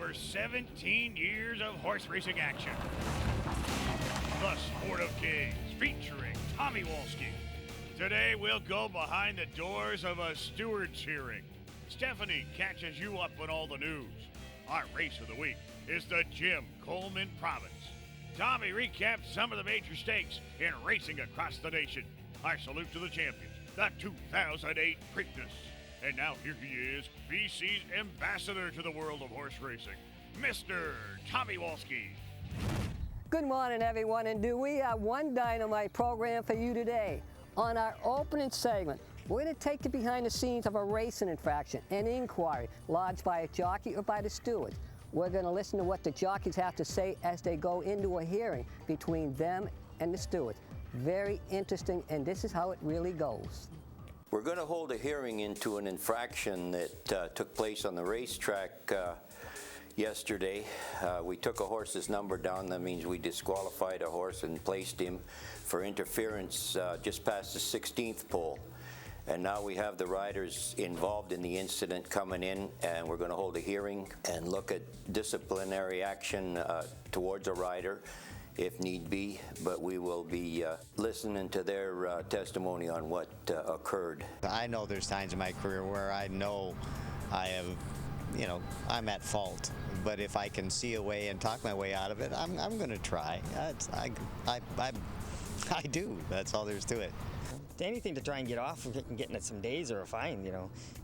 over 17 years of horse racing action. The Sport of Kings, featuring Tommy Walski. Today we'll go behind the doors of a steward's hearing. Stephanie catches you up on all the news. Our race of the week is the Jim Coleman Province. Tommy recaps some of the major stakes in racing across the nation. Our salute to the champions, the 2008 Preakness. And now here he is, BC's ambassador to the world of horse racing, Mr. Tommy Walski. Good morning, everyone, and do we have one dynamite program for you today. On our opening segment, we're going to take you behind the scenes of a racing infraction, an inquiry lodged by a jockey or by the stewards. We're going to listen to what the jockeys have to say as they go into a hearing between them and the stewards. Very interesting, and this is how it really goes. We're going to hold a hearing into an infraction that took place on the racetrack yesterday. We took a horse's number down. That means we disqualified a horse and placed him for interference just past the 16th pole. And now we have the riders involved in the incident coming in, and we're going to hold a hearing and look at disciplinary action towards a rider if need be, but we will be listening to their testimony on what occurred. I know there's times in my career where I know I have, I'm at fault, but if I can see a way and talk my way out of it, I'm going to try. I do. That's all there's to it. Anything to try and get off of getting some days or a fine,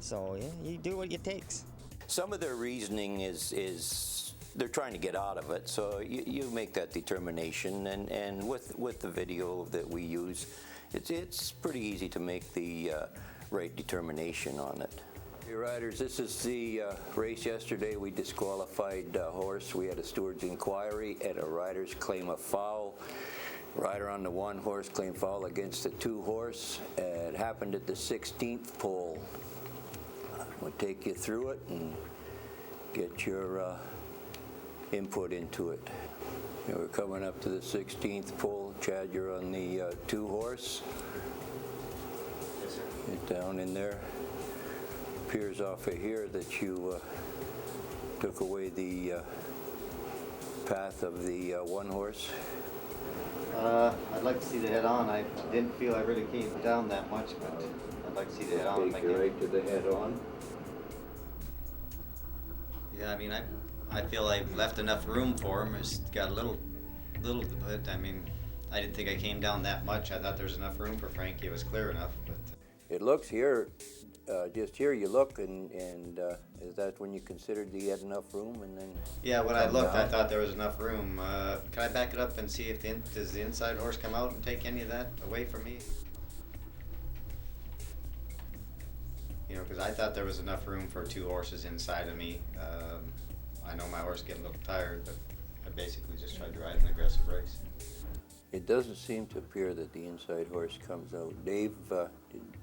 So yeah, you do what it takes. Some of their reasoning is they're trying to get out of it, so you make that determination, and with the video that we use, it's pretty easy to make the right determination on it. Hey riders, this is the race yesterday. We disqualified a horse. We had a steward's inquiry and a rider's claim of foul. Rider on the one horse claimed foul against the two horse. It happened at the 16th pole. We'll take you through it and get your input into it. We're coming up to the 16th pole. Chad, you're on the two horse. Yes, sir. Get down in there. Appears off of here that you took away the path of the one horse. I'd like to see the head on. I didn't feel I really came down that much, but I'd like to see the head on. Take you right to the head on. Yeah, I mean, I feel I left enough room for him. Just got a little bit. I mean, I didn't think I came down that much. I thought there was enough room for Frankie. It was clear enough. But it looks here, just here you look, and is that when you considered you had enough room, and then? Yeah, when I looked, I thought there was enough room. Can I back it up and see if does the inside horse come out and take any of that away from me? Because I thought there was enough room for two horses inside of me. I know my horse getting a little tired, but I basically just tried to ride an aggressive race. It doesn't seem to appear that the inside horse comes out. Dave,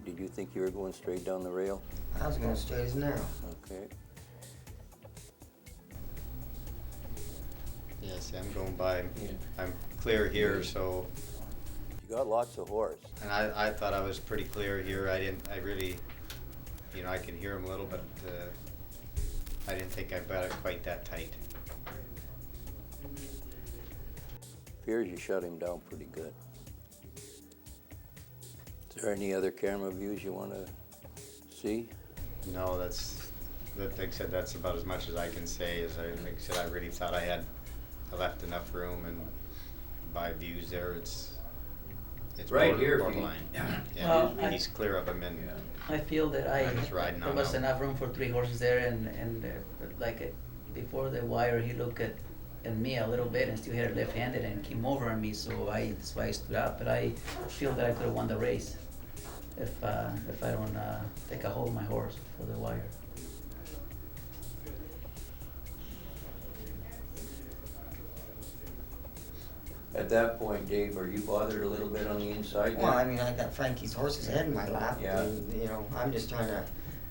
did you think you were going straight down the rail? I was going straight as narrow. Okay. Yes, I'm going by. Yeah. I'm clear here, so. You got lots of horse. And I thought I was pretty clear here. I really, I could hear him a little, but I didn't think I got it quite that tight. Appears you shut him down pretty good. Is there any other camera views you want to see? No, like I said, that's about as much as I can say. Like I said, I really thought I left enough room, and by views there, it's right here, borderline. Yeah, he's clear of him, and I feel that there was out. enough room for three horses there, and before the wire, he looked at me a little bit and still had it left-handed and came over on me, so that's why I stood up. But I feel that I could have won the race if I don't take a hold of my horse for the wire. At that point, Dave, are you bothered a little bit on the inside? Well, I mean, I got Frankie's horse's head in my lap, and I'm just trying to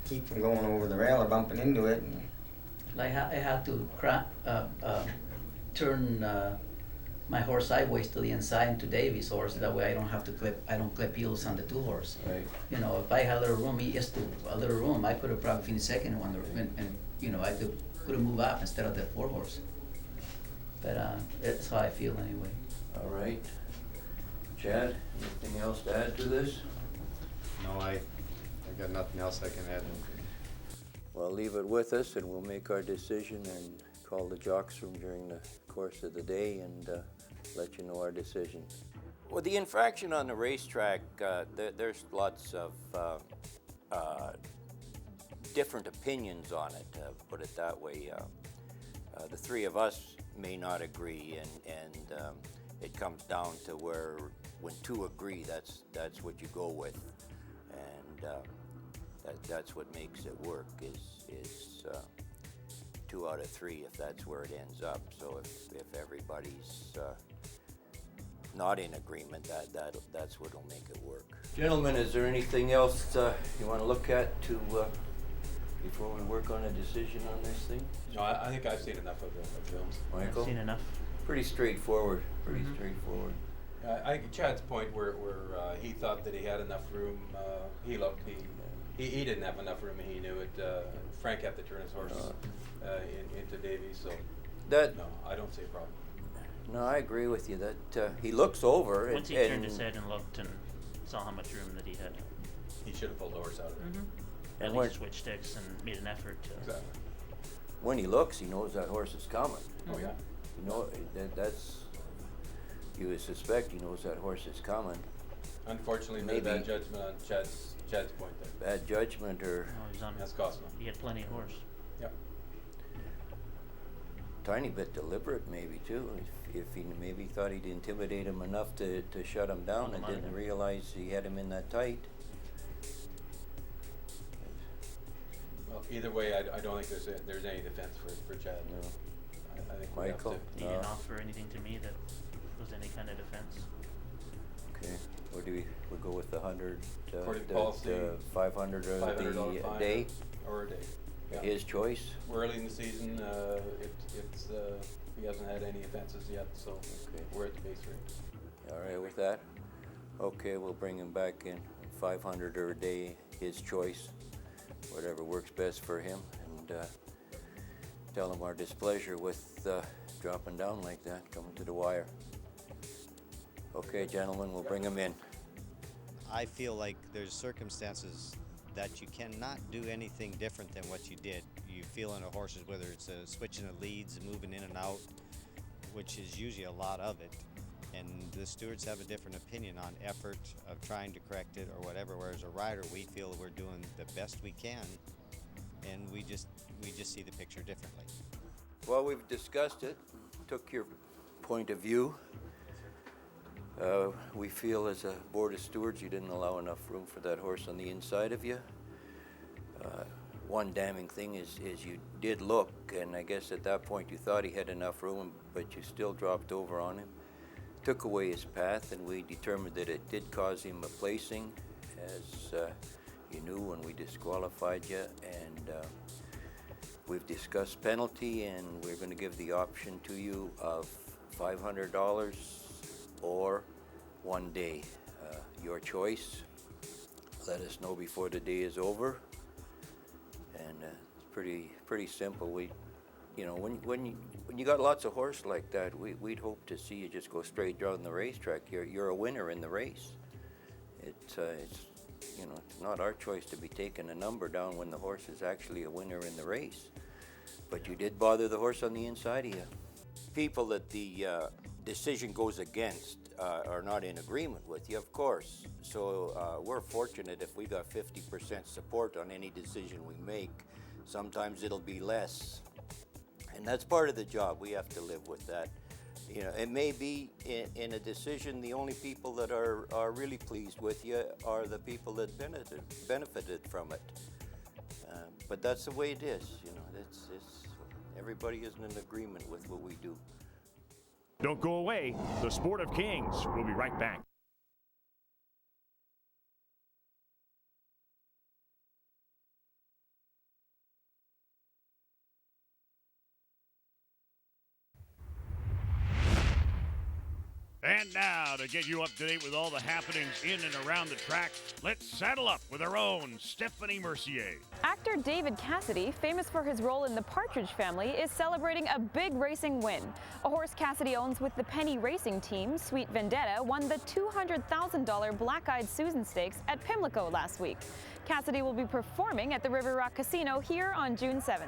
keep from going over the rail or bumping into it. And I had to turn my horse sideways to the inside and to Davy's horse. That way I don't clip heels on the two horse. Right. If I had a little room, a little room, I could have probably finished second one, and I could couldn't move up instead of the 4-horse. But that's how I feel anyway. All right. Chad, anything else to add to this? No, I got nothing else I can add. Well, leave it with us and we'll make our decision and call the jocks room during the course of the day and let you know our decision. Well, the infraction on the racetrack, there's lots of different opinions on it, put it that way. The three of us may not agree, and it comes down to where when two agree, that's what you go with, and that's what makes it work. Is 2 out of 3 if that's where it ends up. So if everybody's not in agreement, that's what'll make it work. Gentlemen, is there anything else you want to look at to before we work on a decision on this thing? No, I think I've seen enough of the films. Michael? I've seen enough. Pretty straightforward. Pretty straightforward. I think Chad's point where he thought that he had enough room. He looked. He didn't have enough room, and he knew it. Frank had to turn his horse into Davy, so that no, I don't see a problem. No, I agree with you that he looks over. Once he turned his head and looked and saw how much room that he had, he should have pulled the horse out of it. At least switched sticks and made an effort to. Exactly. When he looks, he knows that horse is coming. Oh yeah. You know that's. You would suspect he knows that horse is coming. Unfortunately, maybe bad judgment on Chad's point there. Bad judgment, or that's costing him. He had plenty of horse. Yep. Tiny bit deliberate, maybe too. If he maybe thought he'd intimidate him enough to shut him down, and didn't realize he had him in that tight. Well, either way, I don't think there's any defense for Chad. No. I think Michael? He didn't offer anything to me that was any kind of defense. Okay. What do we go with the 100? According to policy, 500 a day. Or a day. Yeah. His choice. We're early in the season. It's he hasn't had any offenses yet, so we're at the base rate. All right with that. Okay, we'll bring him back in 500 or a day. His choice. Whatever works best for him, and tell him our displeasure with dropping down like that, coming to the wire. Okay, gentlemen, we'll bring him in. I feel like there's circumstances that you cannot do anything different than what you did. You feel in a horse's, whether it's switching the leads, moving in and out, which is usually a lot of it. And the stewards have a different opinion on effort of trying to correct it or whatever. Whereas a rider, we feel we're doing the best we can, and we just see the picture differently. Well, we've discussed it. Took your point of view. We feel as a board of stewards, you didn't allow enough room for that horse on the inside of you. One damning thing is you did look, and I guess at that point you thought he had enough room, but you still dropped over on him. Took away his path, and we determined that it did cause him a placing, as you knew when we disqualified you. And we've discussed penalty, and we're going to give the option to you of $500 or 1 day. Your choice. Let us know before the day is over. And it's pretty simple. You know, when you got lots of horse like that, we'd hope to see you just go straight down the racetrack. You're a winner in the race. It's you know, it's not our choice to be taking a number down when the horse is actually a winner in the race. But you did bother the horse on the inside of you. People that the decision goes against are not in agreement with you, of course. So we're fortunate if we got 50% support on any decision we make. Sometimes it'll be less. And that's part of the job. We have to live with that. You know, it may be in a decision, the only people that are really pleased with you are the people that benefited from it. But that's the way it is. You know, it's everybody isn't in agreement with what we do. Don't go away. The Sport of Kings. We'll be right back. And now, to get you up to date with all the happenings in and around the track, let's saddle up with our own Stephanie Mercier. Actor David Cassidy, famous for his role in the Partridge Family, is celebrating a big racing win. A horse Cassidy owns with the Penny Racing team, Sweet Vendetta, won the $200,000 Black-Eyed Susan Stakes at Pimlico last week. Cassidy will be performing at the River Rock Casino here on June 7th.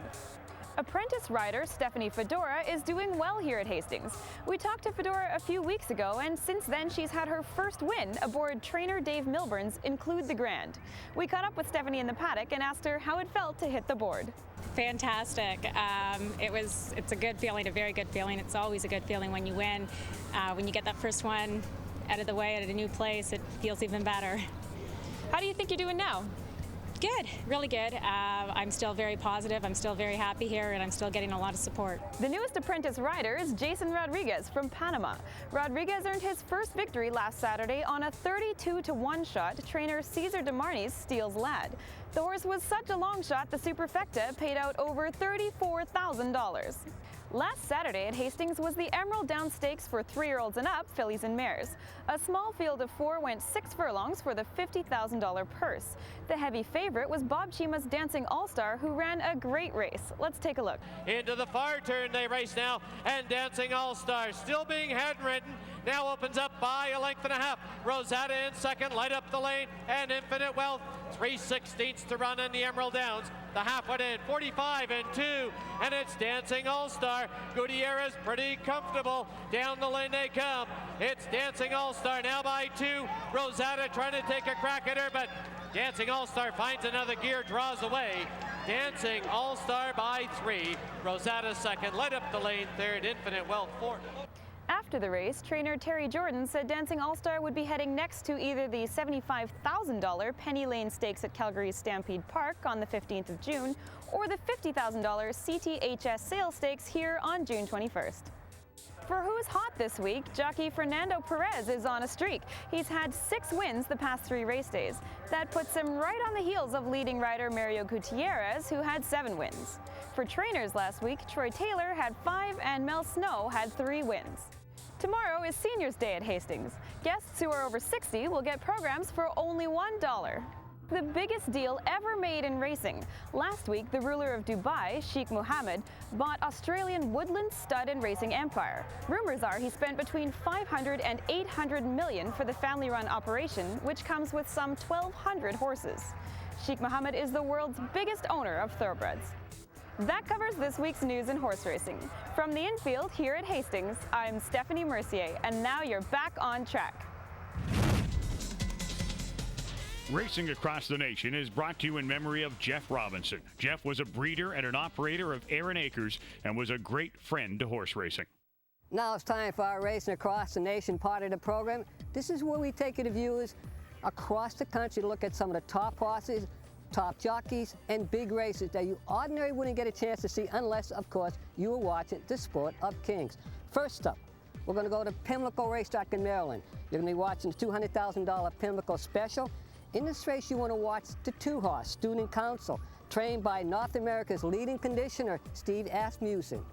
Apprentice rider Stephanie Fedora is doing well here at Hastings. We talked to Fedora a few weeks ago, and since then she's had her first win aboard trainer Dave Milburn's Include the Grand. We caught up with Stephanie in the paddock and asked her how it felt to hit the board. Fantastic. It's a good feeling, a very good feeling. It's always a good feeling when you win. When you get that first one out of the way at a new place, it feels even better. How do you think you're doing now? Good, really good. I'm still very positive. I'm still very happy here, and I'm still getting a lot of support. The newest apprentice rider is Jason Rodriguez from Panama. Rodriguez earned his first victory last Saturday on a 32-to-1 shot trainer Cesar DeMarni's Steele's Lad. The horse was such a long shot, the Superfecta paid out over $34,000. Last Saturday at Hastings was the Emerald Down Stakes for 3-year-olds and up, fillies and mares. A small field of 4 went 6 furlongs for the $50,000 purse. The heavy favorite was Bob Chima's Dancing All-Star, who ran a great race. Let's take a look. Into the far turn they race now, and Dancing All-Star still being hand-ridden. Now opens up by a length and a half. Rosetta in second, light up the lane, and Infinite Wealth 3/16 to run in the Emerald Downs. The half went in, 45 and 2, and it's Dancing All-Star. Gutierrez pretty comfortable. Down the lane they come. It's Dancing All-Star now by 2. Rosetta trying to take a crack at her, but Dancing All-Star finds another gear, draws away. Dancing All-Star by 3. Rosetta second, light up the lane third, Infinite Wealth fourth. After the race, trainer Terry Jordan said Dancing All-Star would be heading next to either the $75,000 Penny Lane Stakes at Calgary's Stampede Park on the 15th of June or the $50,000 CTHS Sales Stakes here on June 21st. For Who's Hot this week, jockey Fernando Perez is on a streak. He's had 6 wins the past 3 race days. That puts him right on the heels of leading rider Mario Gutierrez, who had 7 wins. For trainers last week, Troy Taylor had 5 and Mel Snow had 3 wins. Tomorrow is Seniors Day at Hastings. Guests who are over 60 will get programs for only $1. The biggest deal ever made in racing. Last week, the ruler of Dubai, Sheikh Mohammed, bought Australian Woodland Stud and Racing Empire. Rumors are he spent between $500 and $800 million for the family-run operation, which comes with some 1,200 horses. Sheikh Mohammed is the world's biggest owner of thoroughbreds. That covers this week's news in horse racing. From the infield here at Hastings, I'm Stephanie Mercier, and now you're back on track. Racing Across the Nation is brought to you in memory of Jeff Robinson. Jeff was a breeder and an operator of Aaron Acres and was a great friend to horse racing. Now it's time for our Racing Across the Nation part of the program. This is where we take you to viewers across the country to look at some of the top horses, top jockeys, and big races that you ordinarily wouldn't get a chance to see unless, of course, you were watching the Sport of Kings. First up, we're going to go to Pimlico Racetrack in Maryland. You're going to be watching the $200,000 Pimlico Special. In this race, you want to watch the 2-horse Student Council, trained by North America's leading conditioner, Steve Asmussen.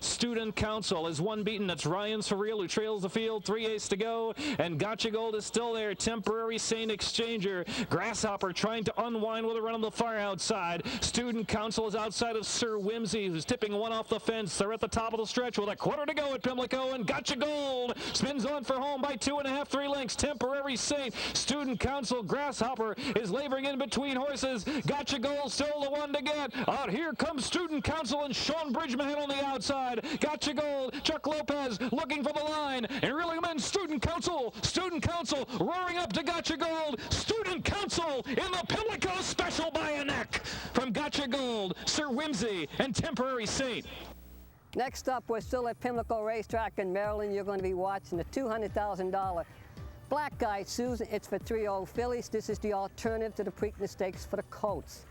Student Council is one beaten. That's Ryan Surreal, who trails the field. 3/8 to go, and Gotcha Gold is still there. Temporary Saint Exchanger. Grasshopper trying to unwind with a run on the far outside. Student Council is outside of Sir Whimsy, who's tipping one off the fence. They're at the top of the stretch with a 1/4 to go at Pimlico, and Gotcha Gold spins on for home by 2.5, 3 lengths. Temporary Saint, Student Council, Grasshopper is laboring in between horses. Gotcha Gold still the one to get. Out here comes Student Council and Sean Bridgman on the outside. Gotcha Gold, Chuck Lopez looking for the line, and reeling him in. Student Council roaring up to Gotcha Gold. Student Council in the Pimlico Special by a neck from Gotcha Gold, Sir Whimsy, and Temporary Saint. Next up, we're still at Pimlico Racetrack in Maryland. You're going to be watching the $200,000 Black-Eyed Susan. It's for 3-year-old fillies. This is the alternative to the Preakness Stakes for the colts.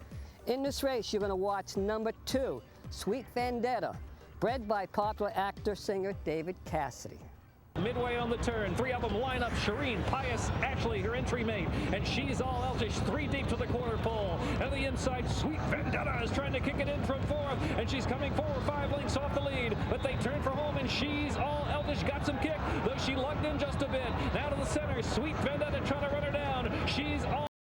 In this race, you're going to watch number 2, Sweet Vendetta, bred by popular actor-singer David Cassidy. Midway on the turn, 3 of them line up. Shireen, Pius, Ashley, her entry mate, and she's all Eltish, 3 deep to the quarter pole. And the inside, Sweet Vendetta is trying to kick it in from 4th, and she's coming 4 or 5 lengths off the lead, but they turn for home, and she's all Eltish She got some kick, though she lugged in just a bit. Now to the center, Sweet